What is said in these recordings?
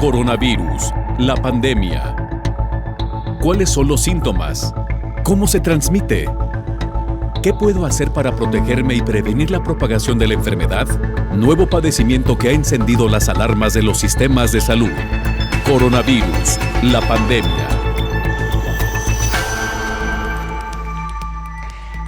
Coronavirus, la pandemia. ¿Cuáles son los síntomas? ¿Cómo se transmite? ¿Qué puedo hacer para protegerme y prevenir la propagación de la enfermedad? Nuevo padecimiento que ha encendido las alarmas de los sistemas de salud. Coronavirus, la pandemia.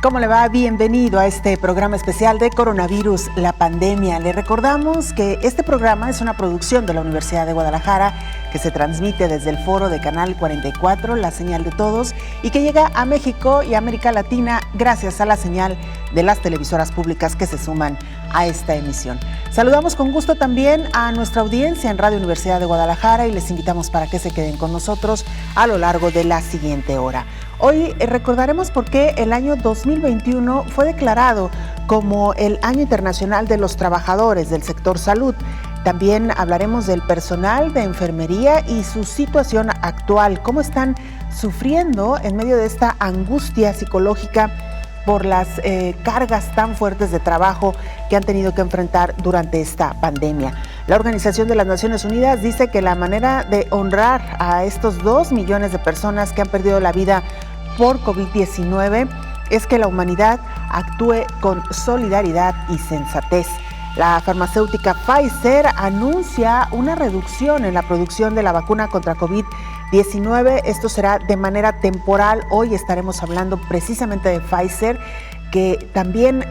¿Cómo le va? Bienvenido a este programa especial de Coronavirus, la pandemia. Le recordamos que este programa es una producción de la Universidad de Guadalajara que se transmite desde el foro de Canal 44, la señal de todos, y que llega a México y América Latina gracias a la señal de las televisoras públicas que se suman a esta emisión. Saludamos con gusto también a nuestra audiencia en Radio Universidad de Guadalajara y les invitamos para que se queden con nosotros a lo largo de la siguiente hora. Hoy recordaremos por qué el año 2021 fue declarado como el Año Internacional de los Trabajadores del Sector Salud. También hablaremos del personal de enfermería y su situación actual, cómo están sufriendo en medio de esta angustia psicológica por las cargas tan fuertes de trabajo que han tenido que enfrentar durante esta pandemia. La Organización de las Naciones Unidas dice que la manera de honrar a estos 2 millones de personas que han perdido la vida por COVID-19 es que la humanidad actúe con solidaridad y sensatez. La farmacéutica Pfizer anuncia una reducción en la producción de la vacuna contra COVID-19. Esto será de manera temporal. Hoy estaremos hablando precisamente de Pfizer, que también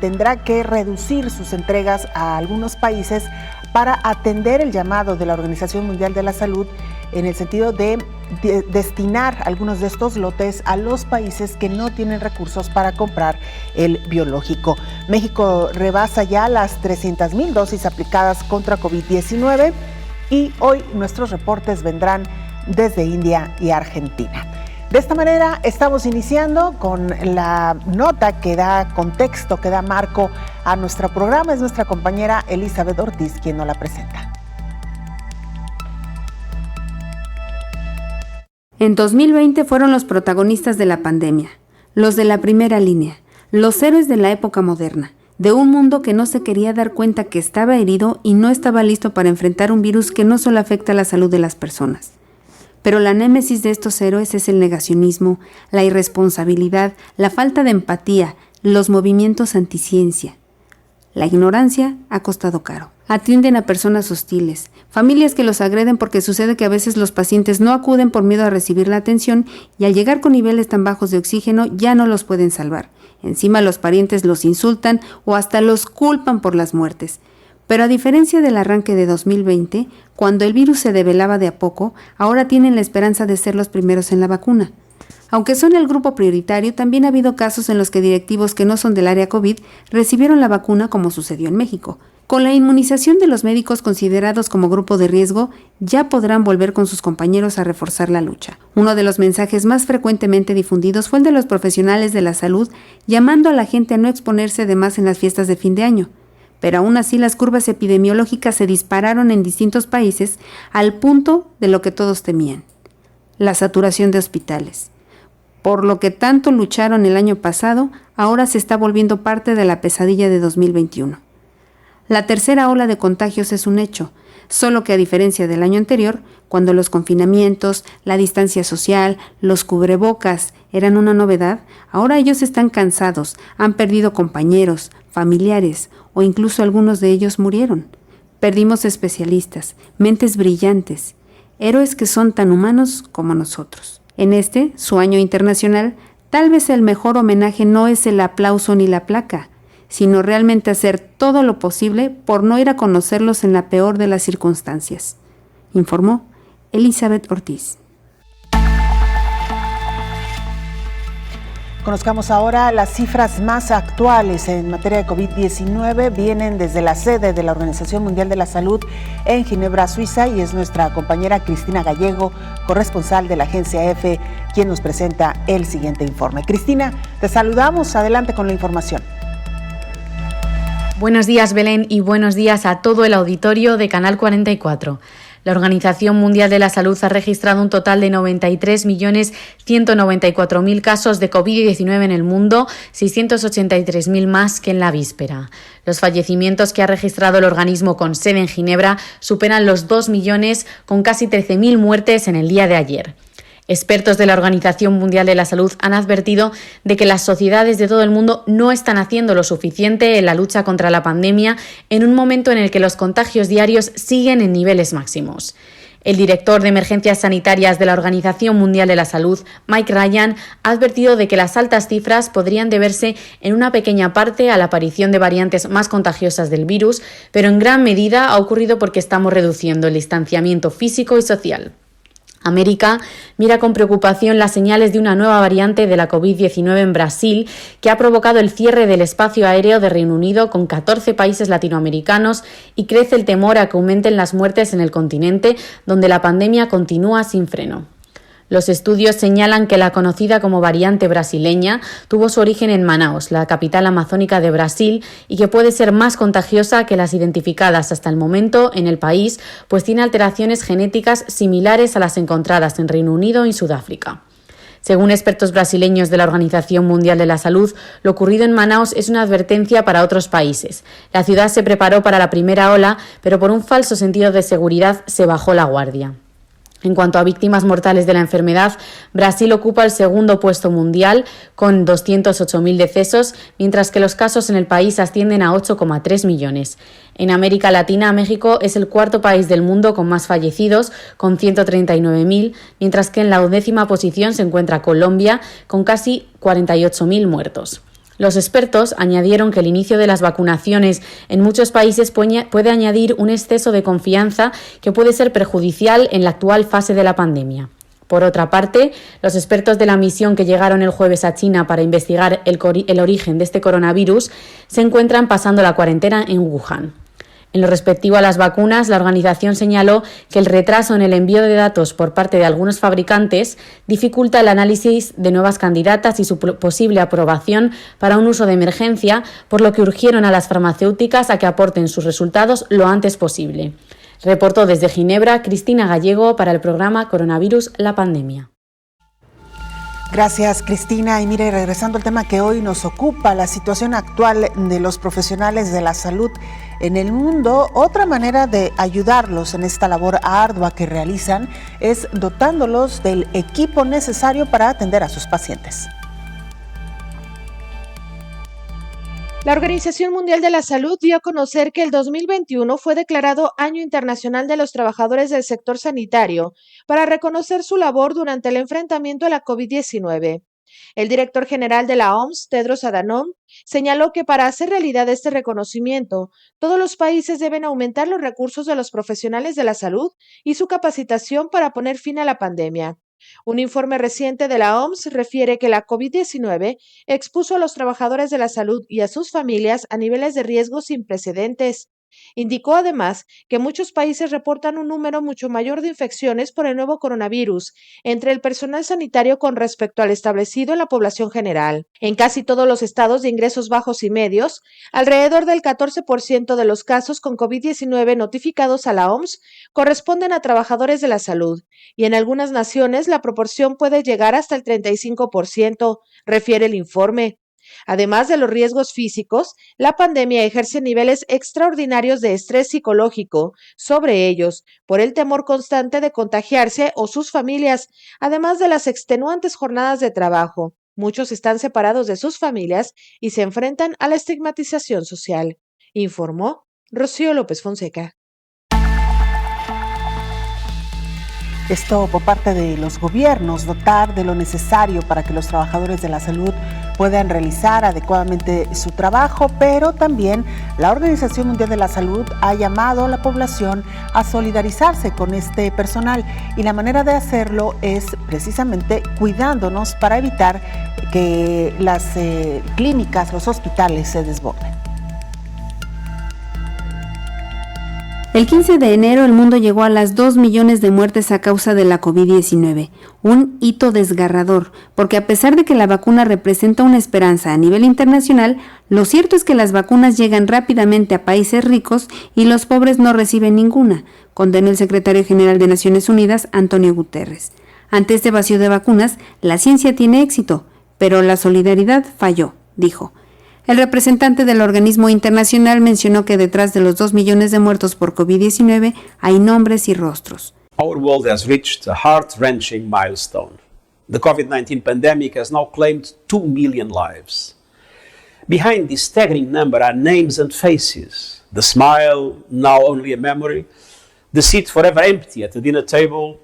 tendrá que reducir sus entregas a algunos países para atender el llamado de la Organización Mundial de la Salud en el sentido de destinar algunos de estos lotes a los países que no tienen recursos para comprar el biológico. México rebasa ya las 300,000 dosis aplicadas contra COVID-19 y hoy nuestros reportes vendrán desde India y Argentina. De esta manera estamos iniciando con la nota que da contexto, que da marco a nuestro programa. Es nuestra compañera Elizabeth Ortiz quien nos la presenta. En 2020 fueron los protagonistas de la pandemia, los de la primera línea, los héroes de la época moderna, de un mundo que no se quería dar cuenta que estaba herido y no estaba listo para enfrentar un virus que no solo afecta a la salud de las personas. Pero la némesis de estos héroes es el negacionismo, la irresponsabilidad, la falta de empatía, los movimientos anticiencia. La ignorancia ha costado caro. Atienden a personas hostiles, familias que los agreden porque sucede que a veces los pacientes no acuden por miedo a recibir la atención y al llegar con niveles tan bajos de oxígeno ya no los pueden salvar. Encima los parientes los insultan o hasta los culpan por las muertes. Pero a diferencia del arranque de 2020, cuando el virus se develaba de a poco, ahora tienen la esperanza de ser los primeros en la vacuna. Aunque son el grupo prioritario, también ha habido casos en los que directivos que no son del área COVID recibieron la vacuna, como sucedió en México. Con la inmunización de los médicos considerados como grupo de riesgo, ya podrán volver con sus compañeros a reforzar la lucha. Uno de los mensajes más frecuentemente difundidos fue el de los profesionales de la salud, llamando a la gente a no exponerse de más en las fiestas de fin de año. Pero aún así las curvas epidemiológicas se dispararon en distintos países al punto de lo que todos temían: la saturación de hospitales. Por lo que tanto lucharon el año pasado, ahora se está volviendo parte de la pesadilla de 2021. La tercera ola de contagios es un hecho, solo que a diferencia del año anterior, cuando los confinamientos, la distancia social, los cubrebocas eran una novedad, ahora ellos están cansados, han perdido compañeros, familiares o incluso algunos de ellos murieron. Perdimos especialistas, mentes brillantes, héroes que son tan humanos como nosotros. En este, su año internacional, tal vez el mejor homenaje no es el aplauso ni la placa, sino realmente hacer todo lo posible por no ir a conocerlos en la peor de las circunstancias, informó Elizabeth Ortiz. Conozcamos ahora las cifras más actuales en materia de COVID-19. Vienen desde la sede de la Organización Mundial de la Salud en Ginebra, Suiza, y es nuestra compañera Cristina Gallego, corresponsal de la agencia EFE, quien nos presenta el siguiente informe. Cristina, te saludamos. Adelante con la información. Buenos días, Belén, y buenos días a todo el auditorio de Canal 44. La Organización Mundial de la Salud ha registrado un total de 93.194.000 casos de COVID-19 en el mundo, 683.000 más que en la víspera. Los fallecimientos que ha registrado el organismo con sede en Ginebra superan los 2 millones, con casi 13.000 muertes en el día de ayer. Expertos de la Organización Mundial de la Salud han advertido de que las sociedades de todo el mundo no están haciendo lo suficiente en la lucha contra la pandemia en un momento en el que los contagios diarios siguen en niveles máximos. El director de Emergencias Sanitarias de la Organización Mundial de la Salud, Mike Ryan, ha advertido de que las altas cifras podrían deberse en una pequeña parte a la aparición de variantes más contagiosas del virus, pero en gran medida ha ocurrido porque estamos reduciendo el distanciamiento físico y social. América mira con preocupación las señales de una nueva variante de la COVID-19 en Brasil, que ha provocado el cierre del espacio aéreo de Reino Unido con 14 países latinoamericanos, y crece el temor a que aumenten las muertes en el continente, donde la pandemia continúa sin freno. Los estudios señalan que la conocida como variante brasileña tuvo su origen en Manaus, la capital amazónica de Brasil, y que puede ser más contagiosa que las identificadas hasta el momento en el país, pues tiene alteraciones genéticas similares a las encontradas en Reino Unido y Sudáfrica. Según expertos brasileños de la Organización Mundial de la Salud, lo ocurrido en Manaus es una advertencia para otros países. La ciudad se preparó para la primera ola, pero por un falso sentido de seguridad se bajó la guardia. En cuanto a víctimas mortales de la enfermedad, Brasil ocupa el segundo puesto mundial con 208.000 decesos, mientras que los casos en el país ascienden a 8,3 millones. En América Latina, México es el cuarto país del mundo con más fallecidos, con 139.000, mientras que en la 10ª posición se encuentra Colombia, con casi 48.000 muertos. Los expertos añadieron que el inicio de las vacunaciones en muchos países puede añadir un exceso de confianza que puede ser perjudicial en la actual fase de la pandemia. Por otra parte, los expertos de la misión que llegaron el jueves a China para investigar el origen de este coronavirus se encuentran pasando la cuarentena en Wuhan. En lo respectivo a las vacunas, la organización señaló que el retraso en el envío de datos por parte de algunos fabricantes dificulta el análisis de nuevas candidatas y su posible aprobación para un uso de emergencia, por lo que urgieron a las farmacéuticas a que aporten sus resultados lo antes posible. Reportó desde Ginebra Cristina Gallego para el programa Coronavirus, la pandemia. Gracias, Cristina. Y mire, regresando al tema que hoy nos ocupa, la situación actual de los profesionales de la salud en el mundo, otra manera de ayudarlos en esta labor ardua que realizan es dotándolos del equipo necesario para atender a sus pacientes. La Organización Mundial de la Salud dio a conocer que el 2021 fue declarado Año Internacional de los Trabajadores del Sector Sanitario para reconocer su labor durante el enfrentamiento a la COVID-19. El director general de la OMS, Tedros Adhanom, señaló que para hacer realidad este reconocimiento, todos los países deben aumentar los recursos de los profesionales de la salud y su capacitación para poner fin a la pandemia. Un informe reciente de la OMS refiere que la COVID-19 expuso a los trabajadores de la salud y a sus familias a niveles de riesgo sin precedentes. Indicó además que muchos países reportan un número mucho mayor de infecciones por el nuevo coronavirus entre el personal sanitario con respecto al establecido en la población general. En casi todos los estados de ingresos bajos y medios, alrededor del 14% de los casos con COVID-19 notificados a la OMS corresponden a trabajadores de la salud, y en algunas naciones la proporción puede llegar hasta el 35%, refiere el informe. Además de los riesgos físicos, la pandemia ejerce niveles extraordinarios de estrés psicológico sobre ellos por el temor constante de contagiarse o sus familias, además de las extenuantes jornadas de trabajo. Muchos están separados de sus familias y se enfrentan a la estigmatización social, informó Rocío López Fonseca. Esto por parte de los gobiernos, dotar de lo necesario para que los trabajadores de la salud puedan realizar adecuadamente su trabajo, pero también la Organización Mundial de la Salud ha llamado a la población a solidarizarse con este personal, y la manera de hacerlo es precisamente cuidándonos para evitar que las clínicas, los hospitales se desborden. El 15 de enero el mundo llegó a las 2 millones de muertes a causa de la COVID-19, un hito desgarrador, porque a pesar de que la vacuna representa una esperanza a nivel internacional, lo cierto es que las vacunas llegan rápidamente a países ricos y los pobres no reciben ninguna, condenó el secretario general de Naciones Unidas, Antonio Guterres. Ante este vacío de vacunas, la ciencia tiene éxito, pero la solidaridad falló, dijo. El representante del organismo internacional mencionó que detrás de los 2 millones de muertos por COVID-19 hay nombres y rostros. Our world has reached a heart-wrenching milestone. The COVID-19 pandemic has now claimed 2 million lives. Behind this staggering number are names and faces. The smile, now only a memory. The seat forever empty at the dinner table.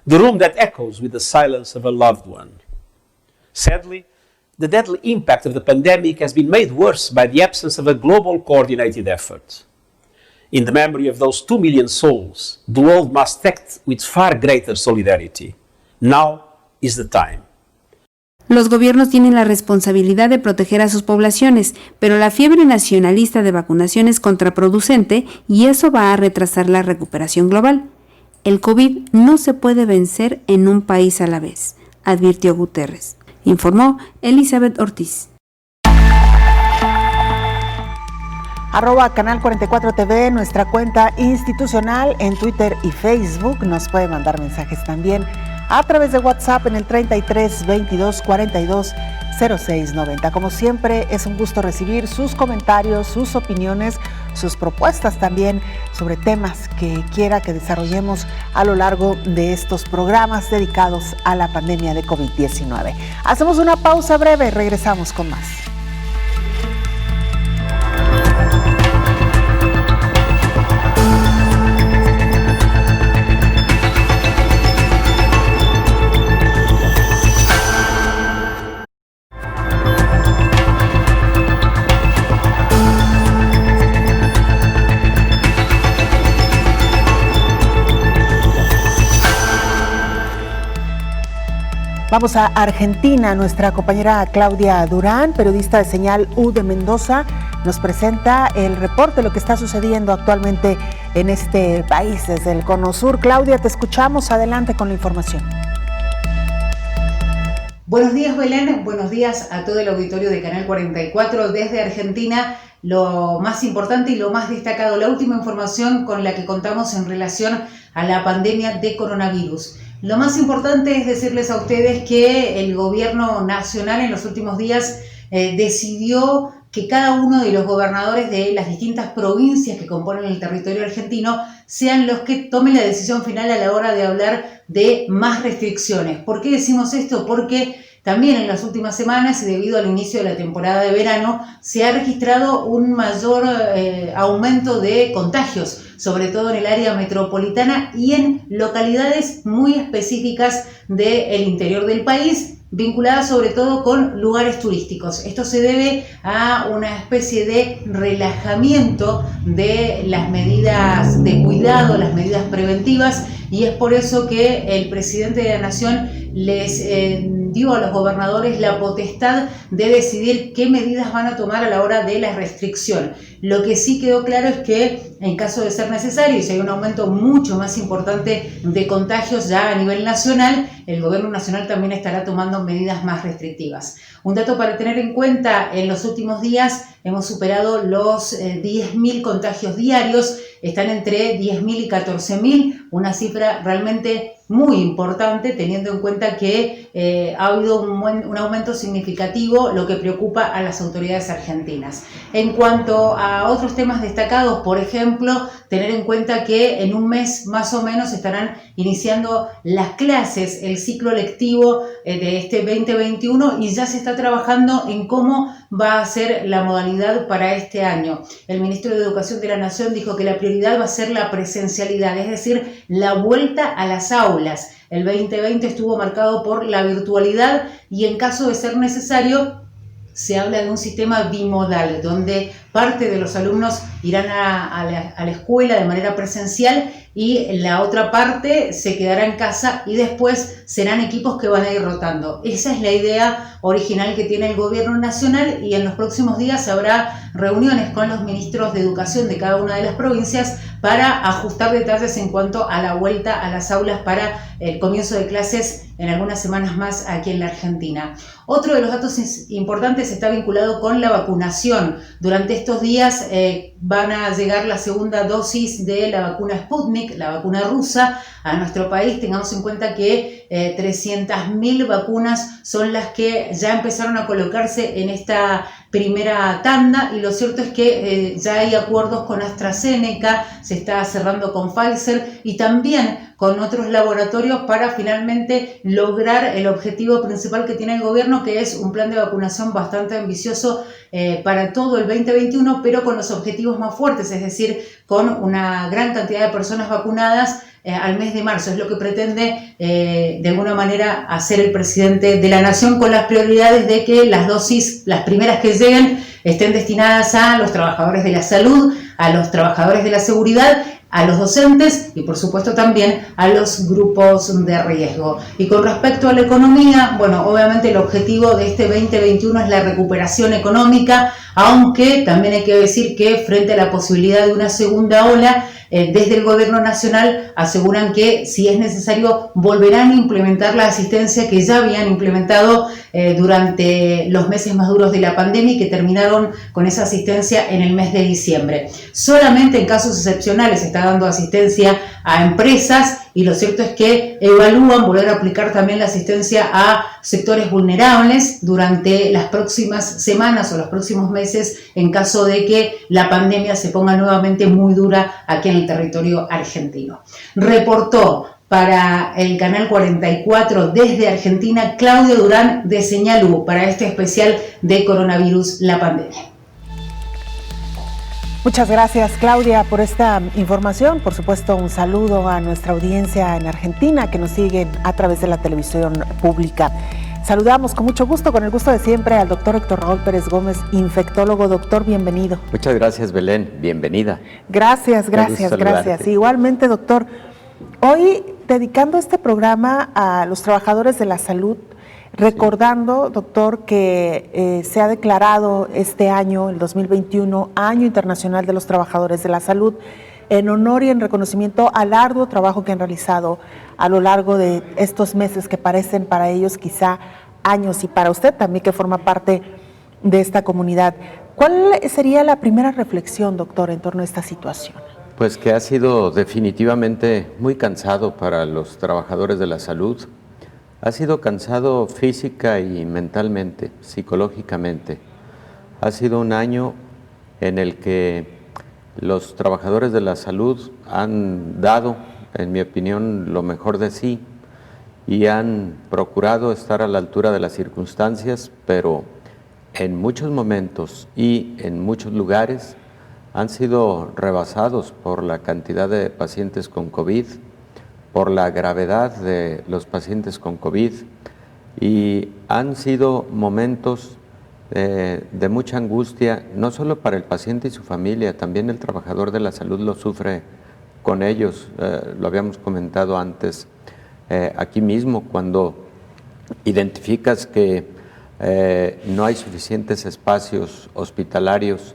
The room that echoes with the silence of a loved one. Sadly, the deadly impact of the pandemic has been made worse by the absence of a global coordinated effort. In the memory of those 2 million souls, the world must act with far greater solidarity. Now is the time. Los gobiernos tienen la responsabilidad de proteger a sus poblaciones, pero la fiebre nacionalista de vacunación es contraproducente y eso va a retrasar la recuperación global. El COVID no se puede vencer en un país a la vez, advirtió Guterres. Informó Elizabeth Ortiz. @Canal 44 TV, nuestra cuenta institucional en Twitter y Facebook. Nos puede mandar mensajes también a través de WhatsApp en el 33 22 42 06 90. Como siempre, es un gusto recibir sus comentarios, sus opiniones, sus propuestas también sobre temas que quiera que desarrollemos a lo largo de estos programas dedicados a la pandemia de COVID-19. Hacemos una pausa breve, regresamos con más. Vamos a Argentina. Nuestra compañera Claudia Durán, periodista de Señal U de Mendoza, nos presenta el reporte de lo que está sucediendo actualmente en este país desde el Cono Sur. Claudia, te escuchamos. Adelante con la información. Buenos días, Belén. Buenos días a todo el auditorio de Canal 44 desde Argentina. Lo más importante y lo más destacado, la última información con la que contamos en relación a la pandemia de coronavirus. Lo más importante es decirles a ustedes que el gobierno nacional en los últimos días decidió que cada uno de los gobernadores de las distintas provincias que componen el territorio argentino sean los que tomen la decisión final a la hora de hablar de más restricciones. ¿Por qué decimos esto? Porque también en las últimas semanas, y debido al inicio de la temporada de verano, se ha registrado un mayor aumento de contagios, sobre todo en el área metropolitana y en localidades muy específicas del interior del país, vinculadas sobre todo con lugares turísticos. Esto se debe a una especie de relajamiento de las medidas de cuidado, las medidas preventivas, y es por eso que el presidente de la Nación les dio a los gobernadores la potestad de decidir qué medidas van a tomar a la hora de la restricción. Lo que sí quedó claro es que en caso de ser necesario, y si hay un aumento mucho más importante de contagios ya a nivel nacional, el gobierno nacional también estará tomando medidas más restrictivas. Un dato para tener en cuenta: en los últimos días hemos superado los 10.000 contagios diarios, están entre 10.000 y 14.000, una cifra realmente muy importante, teniendo en cuenta que ha habido un aumento significativo, lo que preocupa a las autoridades argentinas. En cuanto a otros temas destacados, por ejemplo, tener en cuenta que en un mes más o menos estarán iniciando las clases, el ciclo lectivo de este 2021, y ya se está trabajando en cómo va a ser la modalidad para este año. El ministro de Educación de la Nación dijo que la prioridad va a ser la presencialidad, es decir, la vuelta a las aulas. El 2020 estuvo marcado por la virtualidad y en caso de ser necesario se habla de un sistema bimodal, donde parte de los alumnos irán a la escuela de manera presencial y la otra parte se quedará en casa y después serán equipos que van a ir rotando. Esa es la idea original que tiene el gobierno nacional y en los próximos días habrá reuniones con los ministros de educación de cada una de las provincias para ajustar detalles en cuanto a la vuelta a las aulas para el comienzo de clases en algunas semanas más aquí en la Argentina. Otro de los datos importantes está vinculado con la vacunación. Durante estos días van a llegar la segunda dosis de la vacuna Sputnik, la vacuna rusa, a nuestro país. Tengamos en cuenta que 300.000 vacunas son las que ya empezaron a colocarse en esta primera tanda, y lo cierto es que ya hay acuerdos con AstraZeneca, se está cerrando con Pfizer y también con otros laboratorios para finalmente lograr el objetivo principal que tiene el gobierno, que es un plan de vacunación bastante ambicioso para todo el 2021, pero con los objetivos más fuertes, es decir, con una gran cantidad de personas vacunadas al mes de marzo. Es lo que pretende de alguna manera hacer el presidente de la Nación, con las prioridades de que las dosis, las primeras que lleguen, estén destinadas a los trabajadores de la salud, a los trabajadores de la seguridad, a los docentes y por supuesto también a los grupos de riesgo. Y con respecto a la economía, bueno, obviamente el objetivo de este 2021 es la recuperación económica, aunque también hay que decir que frente a la posibilidad de una segunda ola, desde el gobierno nacional aseguran que si es necesario volverán a implementar la asistencia que ya habían implementado durante los meses más duros de la pandemia y que terminaron con esa asistencia en el mes de diciembre. Solamente en casos excepcionales se está dando asistencia a empresas y lo cierto es que evalúan volver a aplicar también la asistencia a sectores vulnerables durante las próximas semanas o los próximos meses en caso de que la pandemia se ponga nuevamente muy dura aquí en el territorio argentino. Reportó para el Canal 44 desde Argentina Claudia Durán de Señal U para este especial de coronavirus, la pandemia. Muchas gracias, Claudia, por esta información. Por supuesto, un saludo a nuestra audiencia en Argentina que nos sigue a través de la televisión pública. Saludamos con mucho gusto, con el gusto de siempre, al doctor Héctor Raúl Pérez Gómez, infectólogo. Doctor, bienvenido. Muchas gracias, Belén. Bienvenida. Gracias. Igualmente, doctor. Hoy, dedicando este programa a los trabajadores de la salud, recordando, doctor, que se ha declarado este año, el 2021, Año Internacional de los Trabajadores de la Salud, en honor y en reconocimiento al arduo trabajo que han realizado a lo largo de estos meses que parecen para ellos quizá años, y para usted también que forma parte de esta comunidad. ¿Cuál sería la primera reflexión, doctor, en torno a esta situación? Pues que ha sido definitivamente muy cansado para los trabajadores de la salud. Ha sido cansado física y mentalmente, psicológicamente. Ha sido un año en el que los trabajadores de la salud han dado, en mi opinión, lo mejor de sí y han procurado estar a la altura de las circunstancias, pero en muchos momentos y en muchos lugares han sido rebasados por la cantidad de pacientes con COVID, por la gravedad de los pacientes con COVID, y han sido momentos de mucha angustia, no solo para el paciente y su familia, también el trabajador de la salud lo sufre con ellos. Lo habíamos comentado antes aquí mismo, cuando identificas que no hay suficientes espacios hospitalarios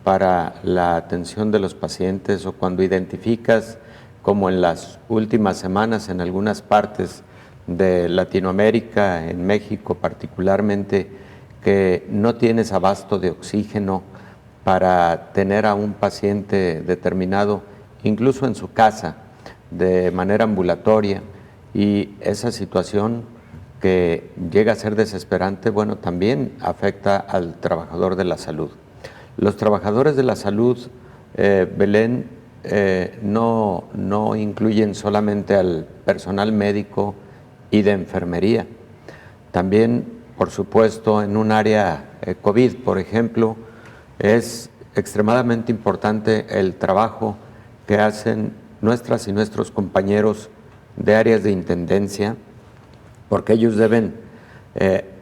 para la atención de los pacientes, o cuando identificas, como en las últimas semanas en algunas partes de Latinoamérica, en México particularmente, que no tienes abasto de oxígeno para tener a un paciente determinado, incluso en su casa, de manera ambulatoria, y esa situación que llega a ser desesperante, bueno, también afecta al trabajador de la salud. Los trabajadores de la salud, Belén, no incluyen solamente al personal médico y de enfermería. También, por supuesto, en un área COVID, por ejemplo, es extremadamente importante el trabajo que hacen nuestras y nuestros compañeros de áreas de intendencia, porque ellos deben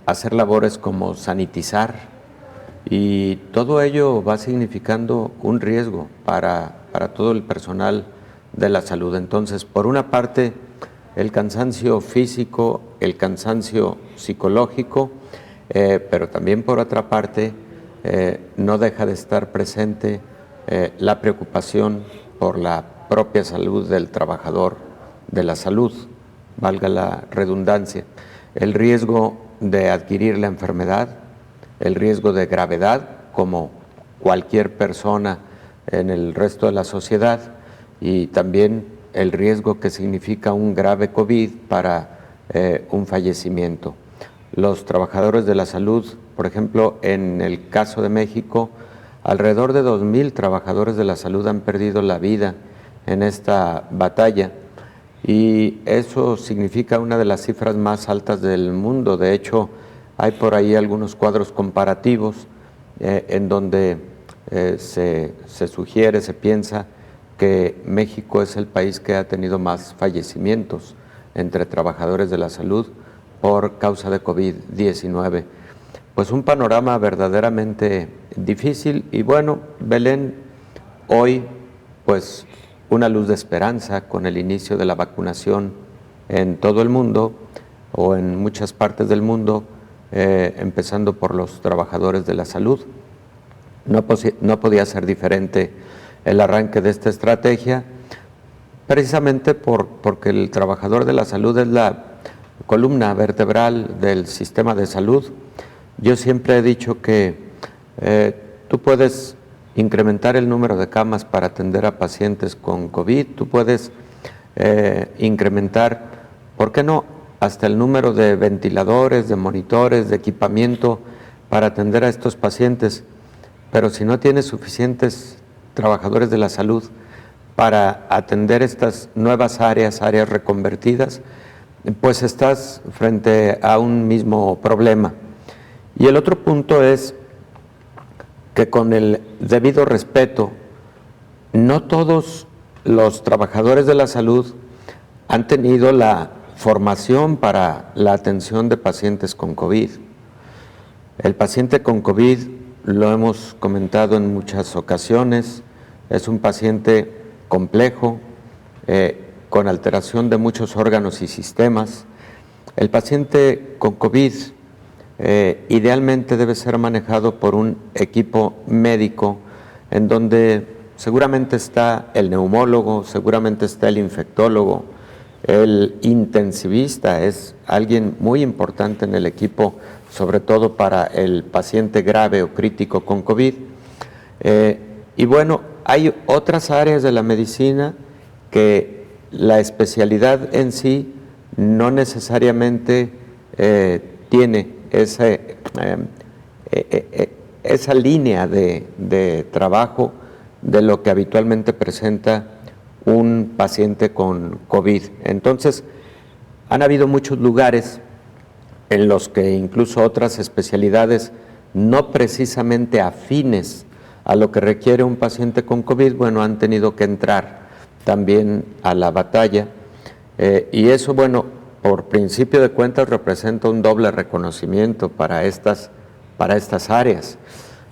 hacer labores como sanitizar, y todo ello va significando un riesgo para todo el personal de la salud. Entonces, por una parte, el cansancio físico, el cansancio psicológico, pero también por otra parte, no deja de estar presente la preocupación por la propia salud del trabajador de la salud, valga la redundancia, el riesgo de adquirir la enfermedad, el riesgo de gravedad, como cualquier persona en el resto de la sociedad, y también el riesgo que significa un grave COVID para un fallecimiento. Los trabajadores de la salud, por ejemplo, en el caso de México, alrededor de 2,000 trabajadores de la salud han perdido la vida en esta batalla, y eso significa una de las cifras más altas del mundo. De hecho, hay por ahí algunos cuadros comparativos en donde se sugiere, se piensa que México es el país que ha tenido más fallecimientos entre trabajadores de la salud por causa de COVID-19. Pues un panorama verdaderamente difícil, y bueno, Belén, hoy pues una luz de esperanza con el inicio de la vacunación en todo el mundo, o en muchas partes del mundo, empezando por los trabajadores de la salud. No podía ser diferente el arranque de esta estrategia, precisamente porque el trabajador de la salud es la columna vertebral del sistema de salud. Yo siempre he dicho que tú puedes incrementar el número de camas para atender a pacientes con COVID, tú puedes incrementar, ¿por qué no?, hasta el número de ventiladores, de monitores, de equipamiento para atender a estos pacientes, pero si no tienes suficientes trabajadores de la salud para atender estas nuevas áreas reconvertidas, pues estás frente a un mismo problema. Y el otro punto es que, con el debido respeto, no todos los trabajadores de la salud han tenido la formación para la atención de pacientes con COVID. El paciente con COVID, lo hemos comentado en muchas ocasiones, es un paciente complejo, con alteración de muchos órganos y sistemas. El paciente con COVID idealmente debe ser manejado por un equipo médico en donde seguramente está el neumólogo, seguramente está el infectólogo, el intensivista es alguien muy importante en el equipo, sobre todo para el paciente grave o crítico con COVID. Y bueno, hay otras áreas de la medicina que la especialidad en sí no necesariamente tiene esa línea de trabajo de lo que habitualmente presenta un paciente con COVID. Entonces, han habido muchos lugares en los que incluso otras especialidades no precisamente afines a lo que requiere un paciente con COVID, bueno, han tenido que entrar también a la batalla, y eso, bueno, por principio de cuentas representa un doble reconocimiento para estas áreas,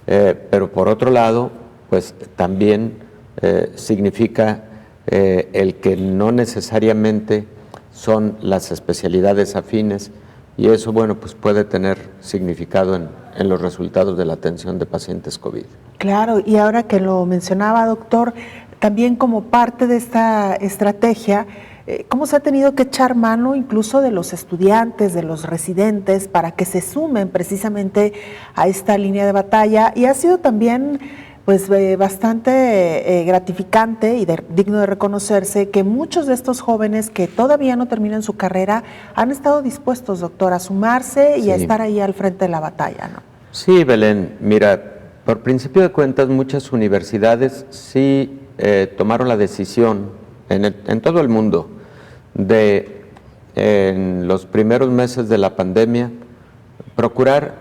pero por otro lado, pues también significa el que no necesariamente son las especialidades afines, y eso, bueno, pues puede tener significado en los resultados de la atención de pacientes COVID. Claro, y ahora que lo mencionaba, doctor, también como parte de esta estrategia, ¿cómo se ha tenido que echar mano incluso de los estudiantes, de los residentes, para que se sumen precisamente a esta línea de batalla? Y ha sido también pues bastante gratificante y digno de reconocerse que muchos de estos jóvenes que todavía no terminan su carrera han estado dispuestos, doctor, a sumarse y a estar ahí al frente de la batalla, ¿no? Sí, Belén, mira, por principio de cuentas muchas universidades sí tomaron la decisión en todo el mundo de, en los primeros meses de la pandemia, procurar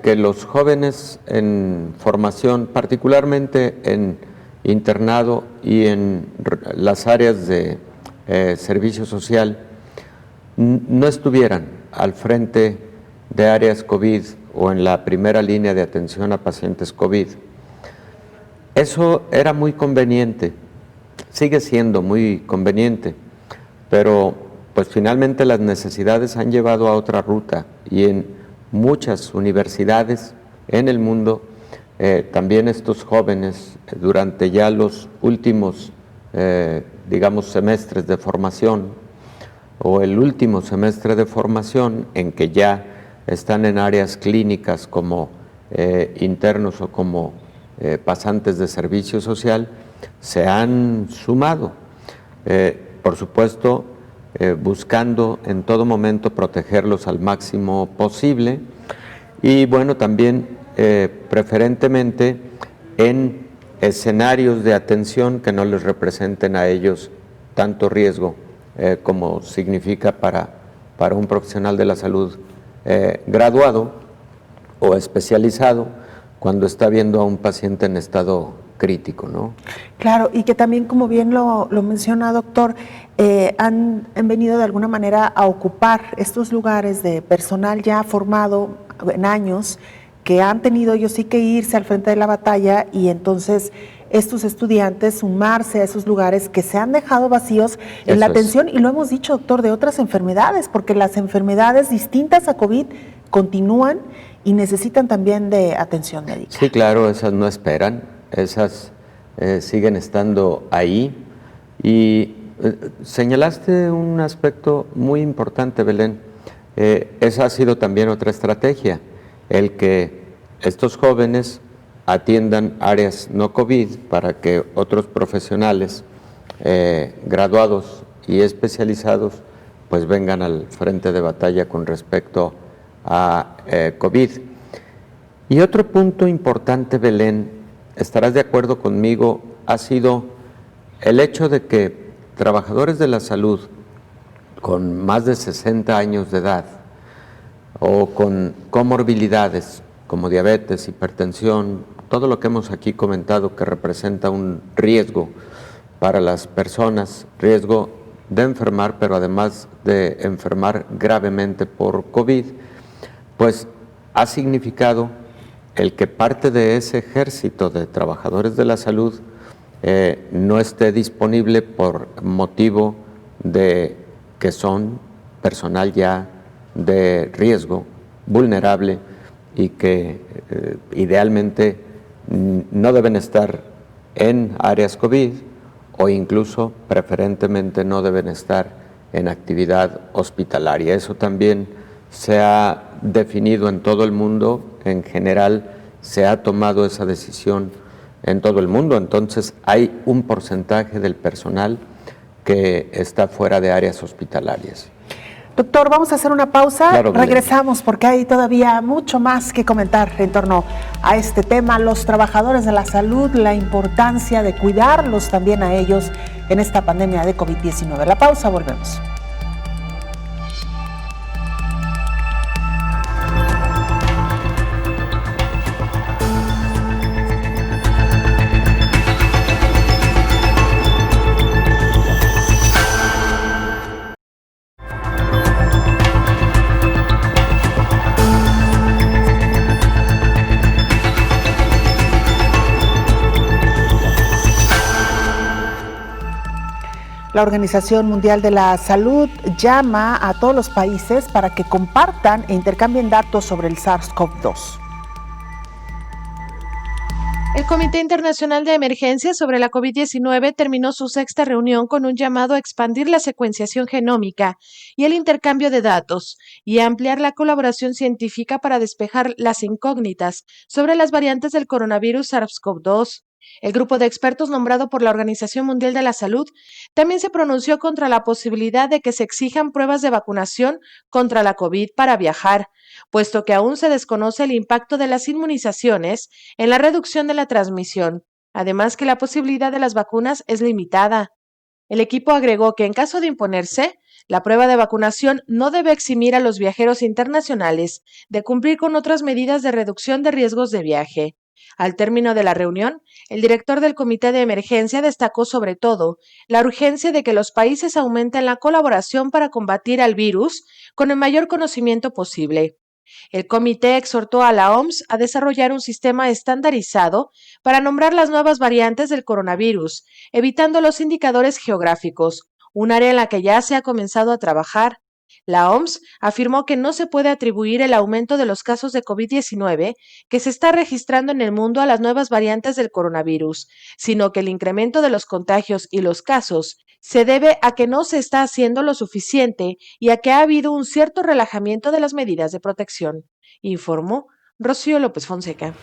que los jóvenes en formación, particularmente en internado y en las áreas de servicio social, no estuvieran al frente de áreas COVID o en la primera línea de atención a pacientes COVID. Eso era muy conveniente. sigue siendo muy conveniente, pero pues finalmente las necesidades han llevado a otra ruta y en muchas universidades en el mundo también estos jóvenes durante ya los últimos digamos semestres de formación o el último semestre de formación en que ya están en áreas clínicas como internos o como pasantes de servicio social, se han sumado, por supuesto, buscando en todo momento protegerlos al máximo posible y bueno, también preferentemente en escenarios de atención que no les representen a ellos tanto riesgo como significa para un profesional de la salud graduado o especializado cuando está viendo a un paciente en estado crítico, ¿no? Claro, y que también, como bien lo menciona, doctor, han venido de alguna manera a ocupar estos lugares de personal ya formado en años, que han tenido ellos sí que irse al frente de la batalla y entonces estos estudiantes sumarse a esos lugares que se han dejado vacíos en la atención, y lo hemos dicho, doctor, de otras enfermedades, porque las enfermedades distintas a COVID continúan y necesitan también de atención médica. Sí, claro, esas no esperan, esas siguen estando ahí. Y señalaste un aspecto muy importante, Belén. Esa ha sido también otra estrategia, el que estos jóvenes atiendan áreas no COVID para que otros profesionales graduados y especializados pues vengan al frente de batalla con respecto a COVID. Y otro punto importante, Belén, estarás de acuerdo conmigo, ha sido el hecho de que trabajadores de la salud con más de 60 años de edad o con comorbilidades como diabetes, hipertensión, todo lo que hemos aquí comentado que representa un riesgo para las personas, riesgo de enfermar, pero además de enfermar gravemente por COVID, pues ha significado el que parte de ese ejército de trabajadores de la salud no esté disponible por motivo de que son personal ya de riesgo, vulnerable y que idealmente no deben estar en áreas COVID o incluso preferentemente no deben estar en actividad hospitalaria. Eso también se ha definido en todo el mundo, en general se ha tomado esa decisión en todo el mundo, entonces hay un porcentaje del personal que está fuera de áreas hospitalarias. Doctor, vamos a hacer una pausa, claro, regresamos porque hay todavía mucho más que comentar en torno a este tema, los trabajadores de la salud, la importancia de cuidarlos también a ellos en esta pandemia de COVID-19. La pausa, volvemos. La Organización Mundial de la Salud llama a todos los países para que compartan e intercambien datos sobre el SARS-CoV-2. El Comité Internacional de Emergencia sobre la COVID-19 terminó su sexta reunión con un llamado a expandir la secuenciación genómica y el intercambio de datos y a ampliar la colaboración científica para despejar las incógnitas sobre las variantes del coronavirus SARS-CoV-2. El grupo de expertos nombrado por la Organización Mundial de la Salud también se pronunció contra la posibilidad de que se exijan pruebas de vacunación contra la COVID para viajar, puesto que aún se desconoce el impacto de las inmunizaciones en la reducción de la transmisión, además que la posibilidad de las vacunas es limitada. El equipo agregó que en caso de imponerse, la prueba de vacunación no debe eximir a los viajeros internacionales de cumplir con otras medidas de reducción de riesgos de viaje. Al término de la reunión, el director del Comité de Emergencia destacó sobre todo la urgencia de que los países aumenten la colaboración para combatir al virus con el mayor conocimiento posible. El comité exhortó a la OMS a desarrollar un sistema estandarizado para nombrar las nuevas variantes del coronavirus, evitando los indicadores geográficos, un área en la que ya se ha comenzado a trabajar. La OMS afirmó que no se puede atribuir el aumento de los casos de COVID-19 que se está registrando en el mundo a las nuevas variantes del coronavirus, sino que el incremento de los contagios y los casos se debe a que no se está haciendo lo suficiente y a que ha habido un cierto relajamiento de las medidas de protección, informó Rocío López Fonseca.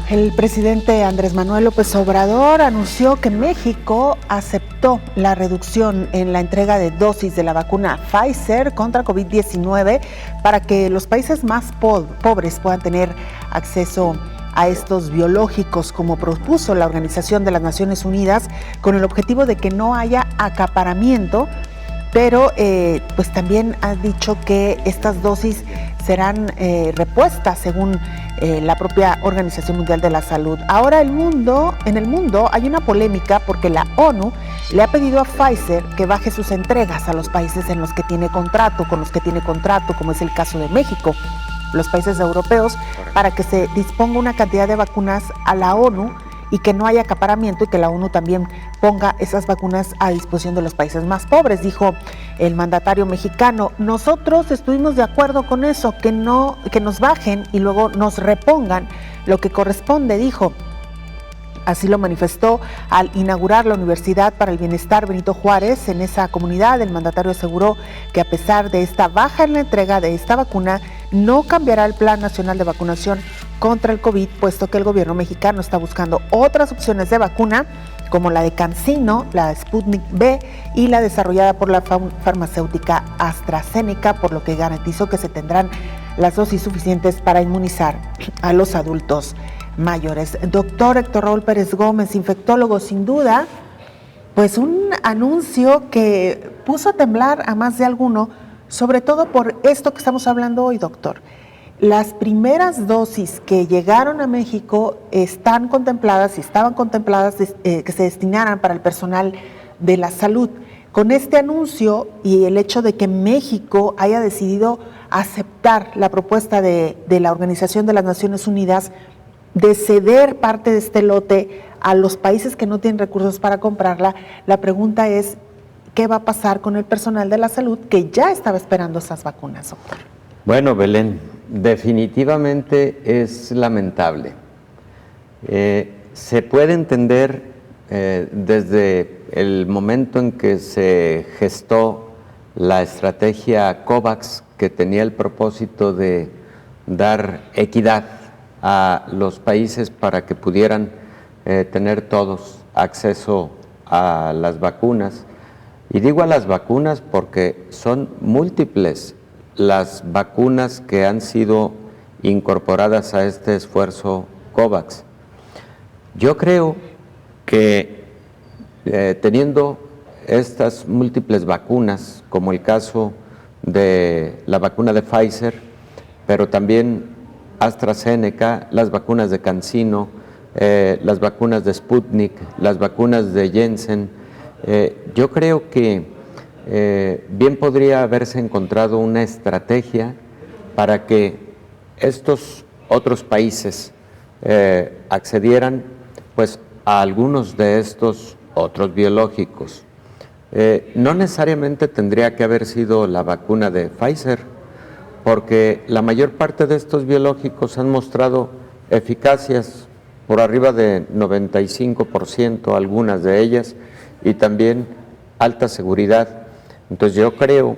El presidente Andrés Manuel López Obrador anunció que México aceptó la reducción en la entrega de dosis de la vacuna Pfizer contra COVID-19 para que los países más pobres puedan tener acceso a estos biológicos, como propuso la Organización de las Naciones Unidas, con el objetivo de que no haya acaparamiento, pero pues también ha dicho que estas dosis serán repuestas según la propia Organización Mundial de la Salud. Ahora en el mundo hay una polémica porque la ONU le ha pedido a Pfizer que baje sus entregas a los países con los que tiene contrato, como es el caso de México, los países europeos, para que se disponga una cantidad de vacunas a la ONU y que no haya acaparamiento y que la ONU también ponga esas vacunas a disposición de los países más pobres, dijo el mandatario mexicano. Nosotros estuvimos de acuerdo con eso, que nos bajen y luego nos repongan lo que corresponde, dijo. Así lo manifestó al inaugurar la Universidad para el Bienestar Benito Juárez. En esa comunidad, el mandatario aseguró que a pesar de esta baja en la entrega de esta vacuna, no cambiará el Plan Nacional de Vacunación contra el COVID, puesto que el gobierno mexicano está buscando otras opciones de vacuna, como la de CanSino, la Sputnik V y la desarrollada por la farmacéutica AstraZeneca, por lo que garantizó que se tendrán las dosis suficientes para inmunizar a los adultos mayores. Doctor Héctor Raúl Pérez Gómez, infectólogo, sin duda, pues un anuncio que puso a temblar a más de alguno, sobre todo por esto que estamos hablando hoy, doctor. Las primeras dosis que llegaron a México estaban contempladas que se destinaran para el personal de la salud. Con este anuncio y el hecho de que México haya decidido aceptar la propuesta de la Organización de las Naciones Unidas de ceder parte de este lote a los países que no tienen recursos para comprarla, la pregunta es, ¿qué va a pasar con el personal de la salud que ya estaba esperando esas vacunas, doctor? Bueno, Belén, definitivamente es lamentable. Se puede entender desde el momento en que se gestó la estrategia COVAX, que tenía el propósito de dar equidad a los países para que pudieran tener todos acceso a las vacunas. Y digo a las vacunas porque son múltiples las vacunas que han sido incorporadas a este esfuerzo COVAX. Yo creo que teniendo estas múltiples vacunas, como el caso de la vacuna de Pfizer, pero también AstraZeneca, las vacunas de CanSino, las vacunas de Sputnik, las vacunas de Janssen, yo creo que bien podría haberse encontrado una estrategia para que estos otros países accedieran pues a algunos de estos otros biológicos. No necesariamente tendría que haber sido la vacuna de Pfizer, porque la mayor parte de estos biológicos han mostrado eficacias por arriba de 95%, algunas de ellas, y también alta seguridad. Entonces yo creo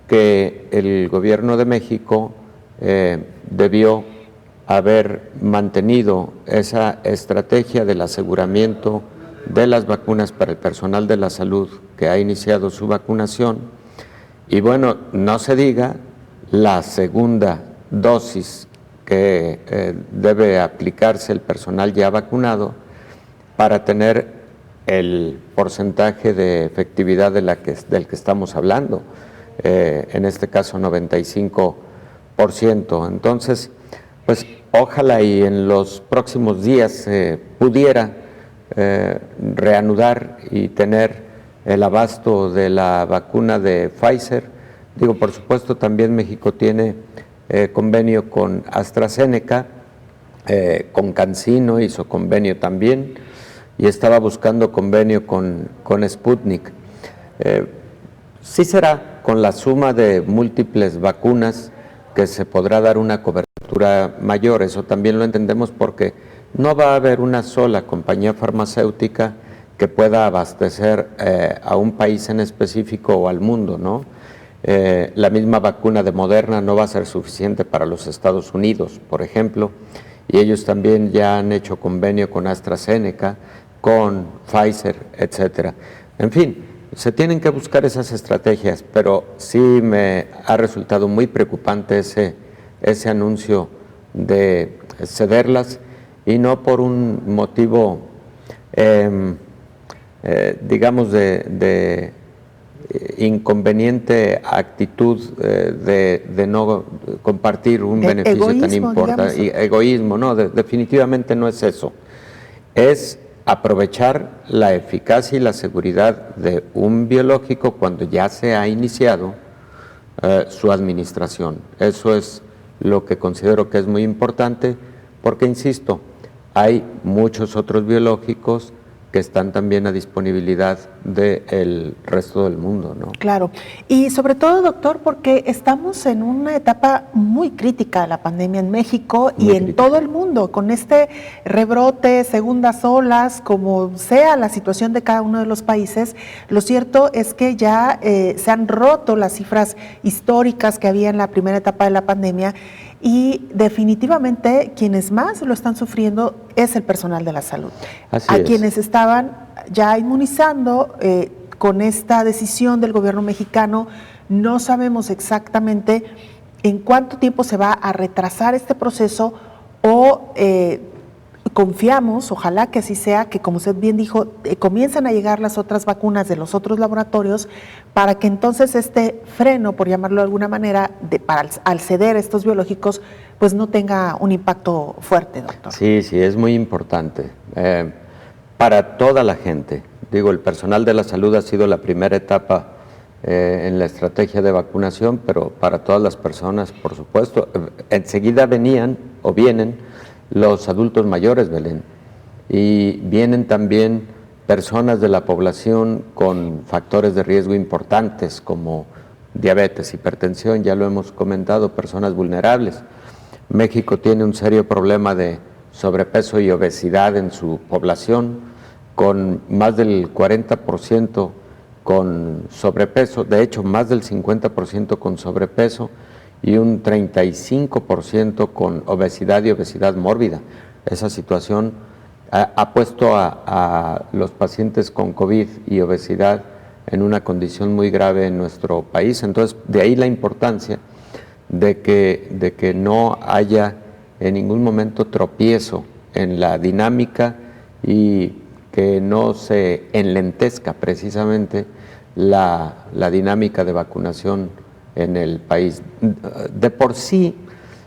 que el gobierno de México debió haber mantenido esa estrategia del aseguramiento de las vacunas para el personal de la salud que ha iniciado su vacunación, y bueno, no se diga la segunda dosis que debe aplicarse el personal ya vacunado para tener el porcentaje de efectividad del que estamos hablando, en este caso 95%. Entonces, pues ojalá y en los próximos días se pudiera reanudar y tener el abasto de la vacuna de Pfizer Digo, por supuesto, también México tiene convenio con AstraZeneca, con CanSino hizo convenio también, y estaba buscando convenio con Sputnik. Sí será con la suma de múltiples vacunas que se podrá dar una cobertura mayor, eso también lo entendemos, porque no va a haber una sola compañía farmacéutica que pueda abastecer a un país en específico o al mundo, ¿no? La misma vacuna de Moderna no va a ser suficiente para los Estados Unidos, por ejemplo, y ellos también ya han hecho convenio con AstraZeneca, con Pfizer, etcétera. En fin, se tienen que buscar esas estrategias, pero sí me ha resultado muy preocupante ese anuncio de cederlas, y no por un motivo, digamos, de inconveniente actitud de no compartir un beneficio tan importante, y egoísmo, no, definitivamente no es eso. Es aprovechar la eficacia y la seguridad de un biológico cuando ya se ha iniciado su administración. Eso es lo que considero que es muy importante, porque, insisto, hay muchos otros biológicos que están también a disponibilidad del resto del mundo, ¿no? Claro, y sobre todo, doctor, porque estamos en una etapa muy crítica de la pandemia en México y en todo el mundo, con este rebrote, segundas olas, como sea la situación de cada uno de los países. Lo cierto es que ya se han roto las cifras históricas que había en la primera etapa de la pandemia, y definitivamente quienes más lo están sufriendo es el personal de la salud. Así es. Quienes estaban ya inmunizando con esta decisión del gobierno mexicano, no sabemos exactamente en cuánto tiempo se va a retrasar este proceso, o confiamos, ojalá que así sea, que, como usted bien dijo, comienzan a llegar las otras vacunas de los otros laboratorios, para que entonces este freno, por llamarlo de alguna manera, al ceder estos biológicos, pues no tenga un impacto fuerte, doctor. Sí, es muy importante para toda la gente. Digo, el personal de la salud ha sido la primera etapa en la estrategia de vacunación, pero para todas las personas, por supuesto. Enseguida vienen los adultos mayores, Belén, y vienen también personas de la población con factores de riesgo importantes como diabetes, hipertensión, ya lo hemos comentado, personas vulnerables. México tiene un serio problema de sobrepeso y obesidad en su población, con más del 40% con sobrepeso, de hecho más del 50% con sobrepeso, y un 35% con obesidad y obesidad mórbida. Esa situación ha puesto a los pacientes con COVID y obesidad en una condición muy grave en nuestro país. Entonces, de ahí la importancia de que no haya en ningún momento tropiezo en la dinámica, y que no se enlentezca precisamente la dinámica de vacunación en el país. De por sí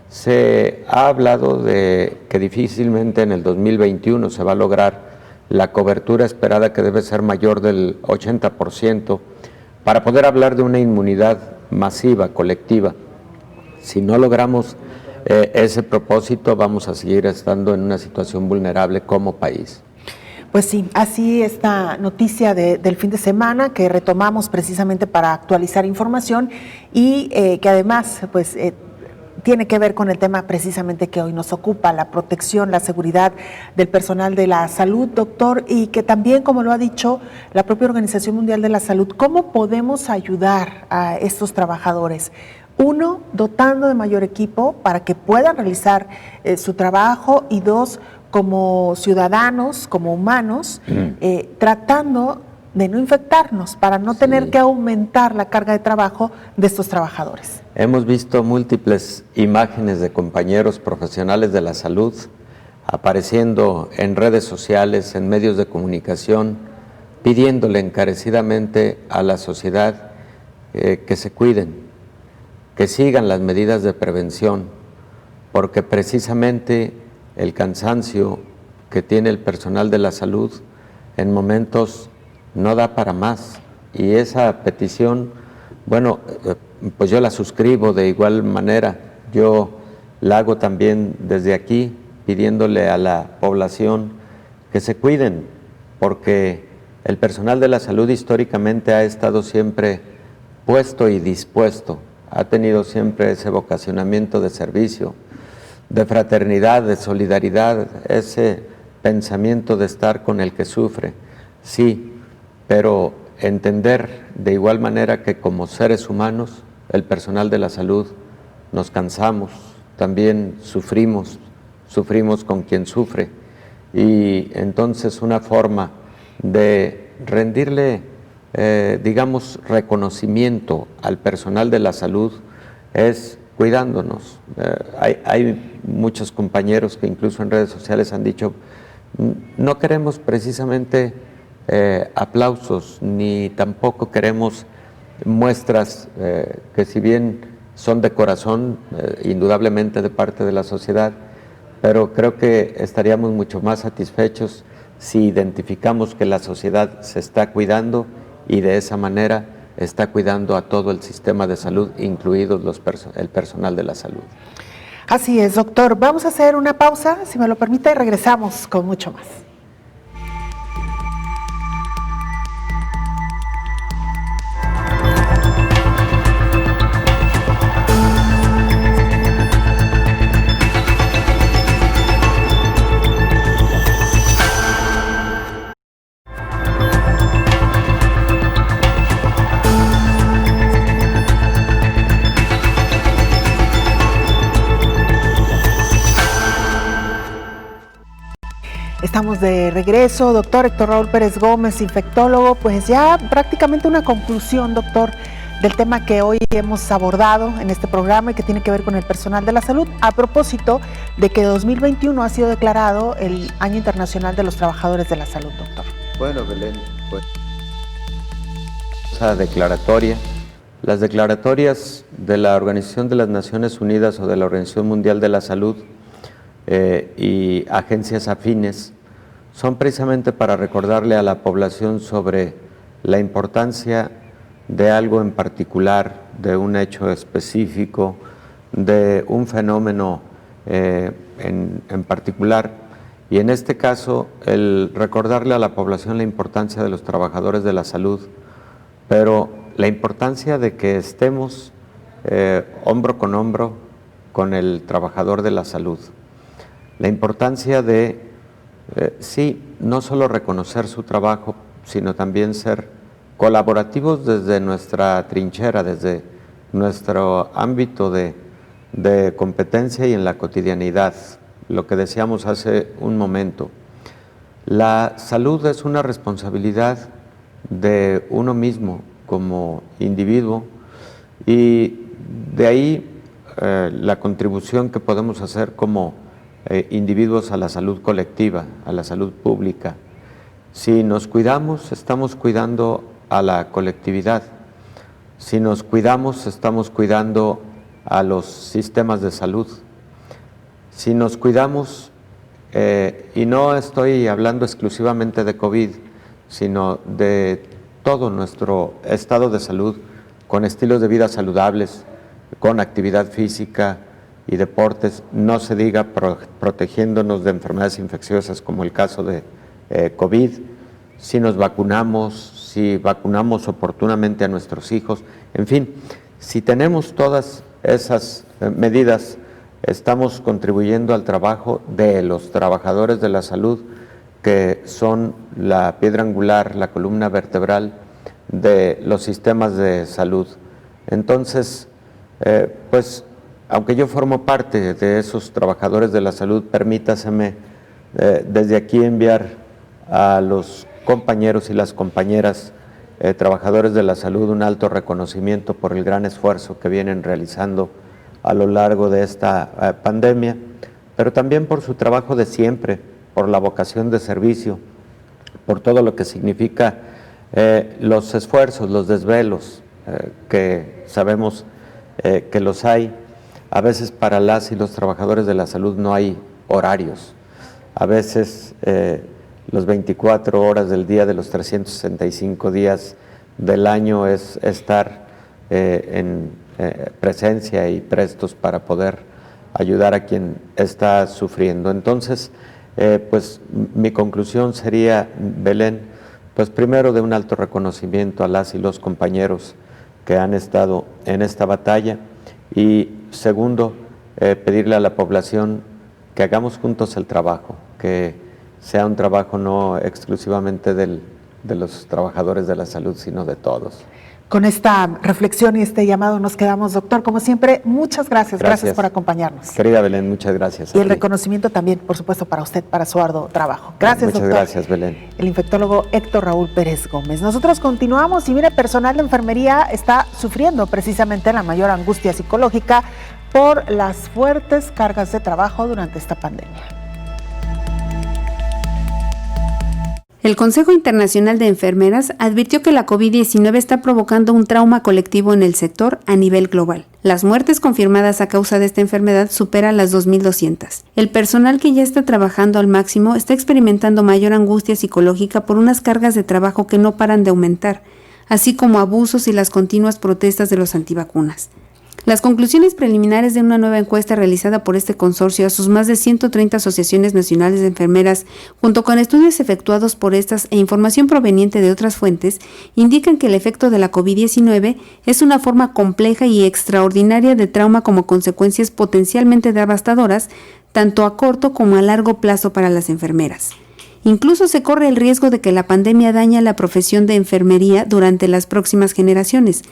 se ha hablado de que difícilmente en el 2021 se va a lograr la cobertura esperada, que debe ser mayor del 80%, para poder hablar de una inmunidad masiva, colectiva. Si no logramos ese propósito, vamos a seguir estando en una situación vulnerable como país. Pues sí, así esta noticia del fin de semana, que retomamos precisamente para actualizar información, y que además pues tiene que ver con el tema precisamente que hoy nos ocupa, la protección, la seguridad del personal de la salud, doctor, y que también, como lo ha dicho la propia Organización Mundial de la Salud, ¿cómo podemos ayudar a estos trabajadores? Uno, dotando de mayor equipo para que puedan realizar su trabajo, y dos, como ciudadanos, como humanos, tratando de no infectarnos, para no tener que aumentar la carga de trabajo de estos trabajadores. Hemos visto múltiples imágenes de compañeros profesionales de la salud apareciendo en redes sociales, en medios de comunicación, pidiéndole encarecidamente a la sociedad que se cuiden, que sigan las medidas de prevención, porque precisamente el cansancio que tiene el personal de la salud en momentos no da para más, y esa petición, bueno, pues yo la suscribo de igual manera. Yo la hago también desde aquí, pidiéndole a la población que se cuiden, porque el personal de la salud históricamente ha estado siempre puesto y dispuesto, ha tenido siempre ese vocacionamiento de servicio, de fraternidad, de solidaridad, ese pensamiento de estar con el que sufre, sí, pero entender de igual manera que como seres humanos, el personal de la salud nos cansamos, también sufrimos con quien sufre, y entonces una forma de rendirle, digamos, reconocimiento al personal de la salud es cuidándonos. Hay muchos compañeros que incluso en redes sociales han dicho, no queremos precisamente aplausos, ni tampoco queremos muestras que si bien son de corazón, indudablemente de parte de la sociedad, pero creo que estaríamos mucho más satisfechos si identificamos que la sociedad se está cuidando y de esa manera está cuidando a todo el sistema de salud, incluidos el personal de la salud. Así es, doctor. Vamos a hacer una pausa, si me lo permite, y regresamos con mucho más. Estamos de regreso, doctor Héctor Raúl Pérez Gómez, infectólogo. Pues ya prácticamente una conclusión, doctor, del tema que hoy hemos abordado en este programa y que tiene que ver con el personal de la salud, a propósito de que 2021 ha sido declarado el Año Internacional de los Trabajadores de la Salud, doctor. Bueno, Belén, pues esa declaratoria, las declaratorias de la Organización de las Naciones Unidas o de la Organización Mundial de la Salud y agencias afines son precisamente para recordarle a la población sobre la importancia de algo en particular, de un hecho específico, de un fenómeno en particular, y en este caso el recordarle a la población la importancia de los trabajadores de la salud, pero la importancia de que estemos hombro con hombro con el trabajador de la salud, la importancia de, sí, no solo reconocer su trabajo, sino también ser colaborativos desde nuestra trinchera, desde nuestro ámbito de competencia y en la cotidianidad, lo que decíamos hace un momento. La salud es una responsabilidad de uno mismo como individuo y de ahí la contribución que podemos hacer como individuos a la salud colectiva, a la salud pública. Si nos cuidamos, estamos cuidando a la colectividad. Si nos cuidamos, estamos cuidando a los sistemas de salud. Si nos cuidamos, y no estoy hablando exclusivamente de COVID, sino de todo nuestro estado de salud, con estilos de vida saludables, con actividad física y deportes, no se diga protegiéndonos de enfermedades infecciosas como el caso de COVID, si nos vacunamos, si vacunamos oportunamente a nuestros hijos, en fin, si tenemos todas esas medidas, estamos contribuyendo al trabajo de los trabajadores de la salud, que son la piedra angular, la columna vertebral de los sistemas de salud. Entonces, pues, aunque yo formo parte de esos trabajadores de la salud, permítaseme desde aquí enviar a los compañeros y las compañeras trabajadores de la salud un alto reconocimiento por el gran esfuerzo que vienen realizando a lo largo de esta pandemia, pero también por su trabajo de siempre, por la vocación de servicio, por todo lo que significa los esfuerzos, los desvelos, que sabemos que los hay. A veces para las y los trabajadores de la salud no hay horarios. A veces los 24 horas del día de los 365 días del año es estar en presencia y prestos para poder ayudar a quien está sufriendo. Entonces, pues mi conclusión sería, Belén, pues primero de un alto reconocimiento a las y los compañeros que han estado en esta batalla, y segundo, pedirle a la población que hagamos juntos el trabajo, que sea un trabajo no exclusivamente de los trabajadores de la salud, sino de todos. Con esta reflexión y este llamado nos quedamos, doctor. Como siempre, muchas gracias. Gracias por acompañarnos. Querida Belén, muchas gracias. Y el reconocimiento también, por supuesto, para usted, para su arduo trabajo. Gracias, doctor. Muchas gracias, Belén. El infectólogo Héctor Raúl Pérez Gómez. Nosotros continuamos y mire, personal de enfermería está sufriendo precisamente la mayor angustia psicológica por las fuertes cargas de trabajo durante esta pandemia. El Consejo Internacional de Enfermeras advirtió que la COVID-19 está provocando un trauma colectivo en el sector a nivel global. Las muertes confirmadas a causa de esta enfermedad superan las 2.200. El personal que ya está trabajando al máximo está experimentando mayor angustia psicológica por unas cargas de trabajo que no paran de aumentar, así como abusos y las continuas protestas de los antivacunas. Las conclusiones preliminares de una nueva encuesta realizada por este consorcio a sus más de 130 asociaciones nacionales de enfermeras, junto con estudios efectuados por estas e información proveniente de otras fuentes, indican que el efecto de la COVID-19 es una forma compleja y extraordinaria de trauma como consecuencias potencialmente devastadoras, tanto a corto como a largo plazo para las enfermeras. Incluso se corre el riesgo de que la pandemia dañe la profesión de enfermería durante las próximas generaciones,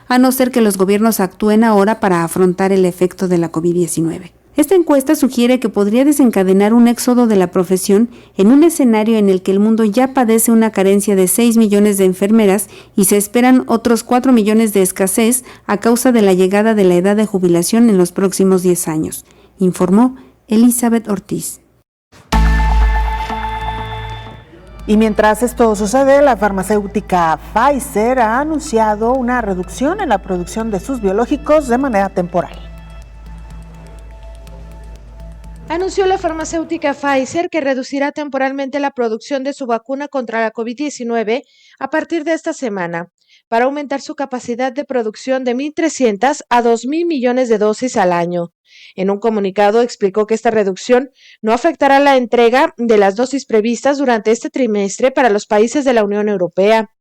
a no ser que los gobiernos actúen ahora para afrontar el efecto de la COVID-19. Esta encuesta sugiere que podría desencadenar un éxodo de la profesión en un escenario en el que el mundo ya padece una carencia de 6 millones de enfermeras y se esperan otros 4 millones de escasez a causa de la llegada de la edad de jubilación en los próximos 10 años, informó Elizabeth Ortiz. Y mientras esto sucede, la farmacéutica Pfizer ha anunciado una reducción en la producción de sus biológicos de manera temporal. Anunció la farmacéutica Pfizer que reducirá temporalmente la producción de su vacuna contra la COVID-19 a partir de esta semana, para aumentar su capacidad de producción de 1.300 a 2.000 millones de dosis al año. En un comunicado explicó que esta reducción no afectará la entrega de las dosis previstas durante este trimestre para los países de la Unión Europea,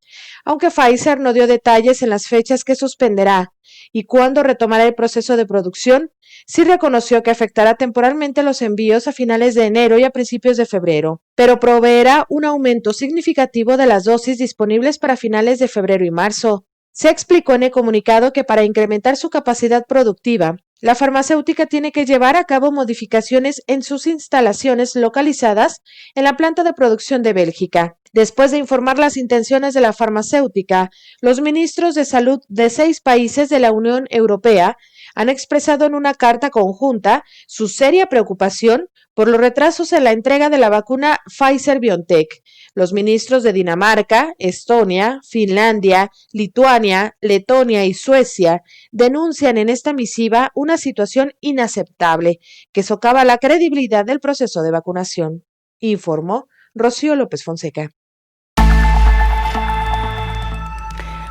aunque Pfizer no dio detalles en las fechas que suspenderá y cuándo retomará el proceso de producción. Sí reconoció que afectará temporalmente los envíos a finales de enero y a principios de febrero, pero proveerá un aumento significativo de las dosis disponibles para finales de febrero y marzo. Se explicó en el comunicado que para incrementar su capacidad productiva, la farmacéutica tiene que llevar a cabo modificaciones en sus instalaciones localizadas en la planta de producción de Bélgica. Después de informar las intenciones de la farmacéutica, los ministros de salud de 6 países de la Unión Europea han expresado en una carta conjunta su seria preocupación por los retrasos en la entrega de la vacuna Pfizer-BioNTech. Los ministros de Dinamarca, Estonia, Finlandia, Lituania, Letonia y Suecia denuncian en esta misiva una situación inaceptable que socava la credibilidad del proceso de vacunación, informó Rocío López Fonseca.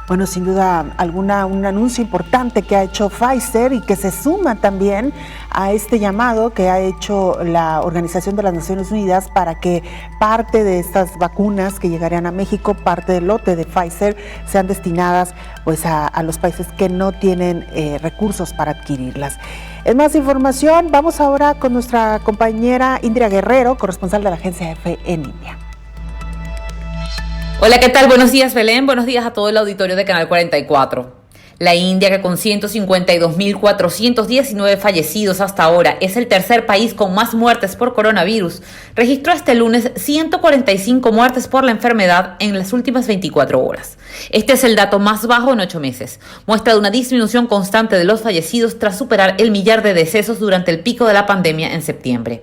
Bueno, sin duda alguna, un anuncio importante que ha hecho Pfizer y que se suma también a este llamado que ha hecho la Organización de las Naciones Unidas para que parte de estas vacunas que llegarían a México, parte del lote de Pfizer, sean destinadas pues a los países que no tienen recursos para adquirirlas. En más información, vamos ahora con nuestra compañera Indira Guerrero, corresponsal de la agencia EFE en India. Hola, ¿qué tal? Buenos días, Belén. Buenos días a todo el auditorio de Canal 44. La India, que con 152.419 fallecidos hasta ahora es el tercer país con más muertes por coronavirus, registró este lunes 145 muertes por la enfermedad en las últimas 24 horas. Este es el dato más bajo en 8 meses. Muestra de una disminución constante de los fallecidos tras superar el millar de decesos durante el pico de la pandemia en septiembre.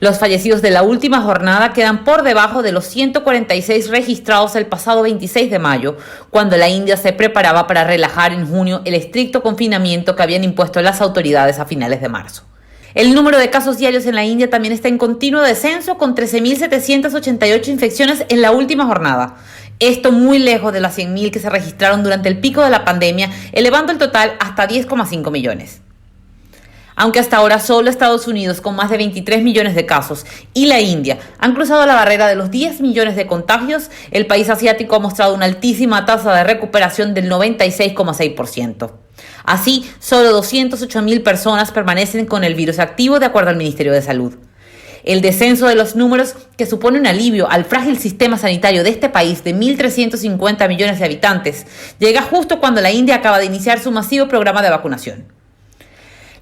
Los fallecidos de la última jornada quedan por debajo de los 146 registrados el pasado 26 de mayo, cuando la India se preparaba para relajar en junio el estricto confinamiento que habían impuesto las autoridades a finales de marzo. El número de casos diarios en la India también está en continuo descenso, con 13.788 infecciones en la última jornada. Esto muy lejos de las 100.000 que se registraron durante el pico de la pandemia, elevando el total hasta 10,5 millones. Aunque hasta ahora solo Estados Unidos, con más de 23 millones de casos, y la India han cruzado la barrera de los 10 millones de contagios, el país asiático ha mostrado una altísima tasa de recuperación del 96,6%. Así, solo 208.000 personas permanecen con el virus activo, de acuerdo al Ministerio de Salud. El descenso de los números, que supone un alivio al frágil sistema sanitario de este país de 1.350 millones de habitantes, llega justo cuando la India acaba de iniciar su masivo programa de vacunación.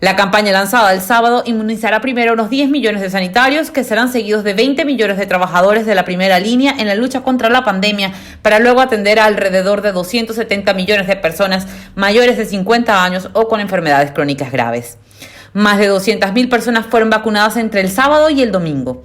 La campaña lanzada el sábado inmunizará primero a unos 10 millones de sanitarios, que serán seguidos de 20 millones de trabajadores de la primera línea en la lucha contra la pandemia, para luego atender a alrededor de 270 millones de personas mayores de 50 años o con enfermedades crónicas graves. Más de 200.000 personas fueron vacunadas entre el sábado y el domingo.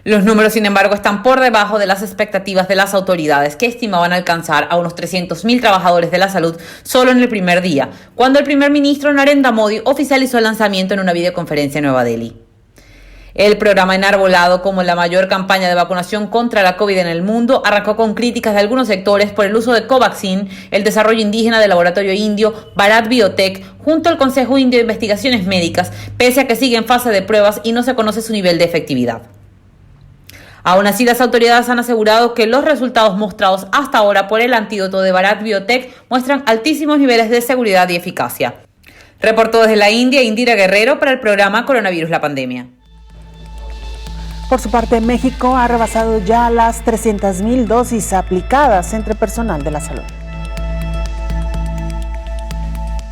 Los números, sin embargo, están por debajo de las expectativas de las autoridades, que estimaban alcanzar a unos 300.000 trabajadores de la salud solo en el primer día, cuando el primer ministro Narendra Modi oficializó el lanzamiento en una videoconferencia en Nueva Delhi. El programa enarbolado como la mayor campaña de vacunación contra la COVID en el mundo arrancó con críticas de algunos sectores por el uso de Covaxin, el desarrollo indígena del laboratorio indio Bharat Biotech, junto al Consejo Indio de Investigaciones Médicas, pese a que sigue en fase de pruebas y no se conoce su nivel de efectividad. Aún así, las autoridades han asegurado que los resultados mostrados hasta ahora por el antídoto de Bharat Biotech muestran altísimos niveles de seguridad y eficacia. Reportó desde la India Indira Guerrero para el programa Coronavirus la Pandemia. Por su parte, México ha rebasado ya las 300.000 dosis aplicadas entre personal de la salud.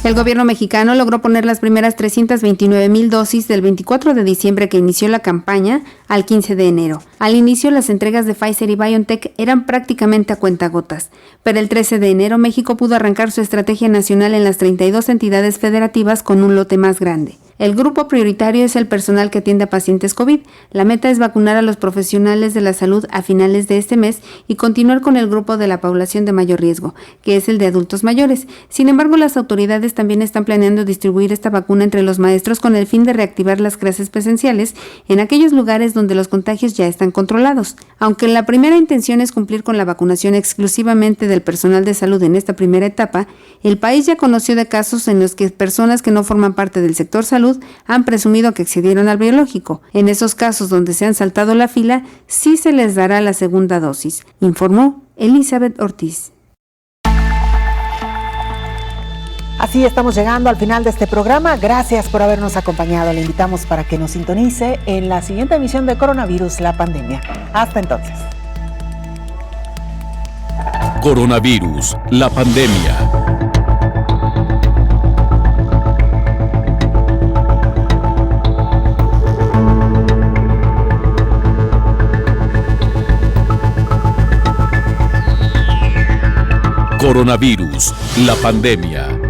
El gobierno mexicano logró poner las primeras 329.000 dosis del 24 de diciembre que inició la campaña al 15 de enero. Al inicio, las entregas de Pfizer y BioNTech eran prácticamente a cuentagotas, pero el 13 de enero México pudo arrancar su estrategia nacional en las 32 entidades federativas con un lote más grande. El grupo prioritario es el personal que atiende a pacientes COVID. La meta es vacunar a los profesionales de la salud a finales de este mes y continuar con el grupo de la población de mayor riesgo, que es el de adultos mayores. Sin embargo, las autoridades también están planeando distribuir esta vacuna entre los maestros con el fin de reactivar las clases presenciales en aquellos lugares donde los contagios ya están controlados. Aunque la primera intención es cumplir con la vacunación exclusivamente del personal de salud en esta primera etapa, el país ya conoció de casos en los que personas que no forman parte del sector salud han presumido que accedieron al biológico. En esos casos donde se han saltado la fila, sí se les dará la segunda dosis, informó Elizabeth Ortiz. Así estamos llegando al final de este programa. Gracias por habernos acompañado. Le invitamos para que nos sintonice en la siguiente emisión de Coronavirus la Pandemia. Hasta entonces. Coronavirus la Pandemia. Coronavirus la Pandemia.